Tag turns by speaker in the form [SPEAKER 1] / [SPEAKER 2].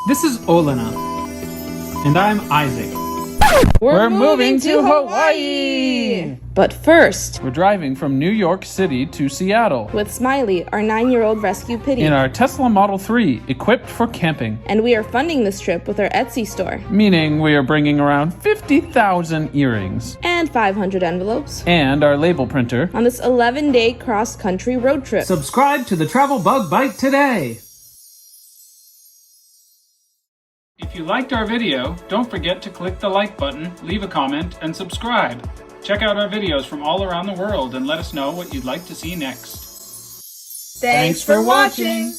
[SPEAKER 1] This is Olena, and I'm Isaac.
[SPEAKER 2] We're moving to Hawaii! But first,
[SPEAKER 1] We're driving from New York City to Seattle
[SPEAKER 2] with Smiley, our 9-year-old rescue pitty.
[SPEAKER 1] in our Tesla Model 3, equipped for camping.
[SPEAKER 2] And we are funding this trip with our Etsy store.
[SPEAKER 1] Meaning we are bringing around 50,000 earrings.
[SPEAKER 2] And 500 envelopes.
[SPEAKER 1] And our label printer.
[SPEAKER 2] On this 11-day cross-country road trip.
[SPEAKER 1] Subscribe to the Travel Bug Bite today! If you liked our video, don't forget to click the like button, leave a comment, and subscribe. Check out our videos from all around the world and let us know what you'd like to see next.
[SPEAKER 3] Thanks for watching!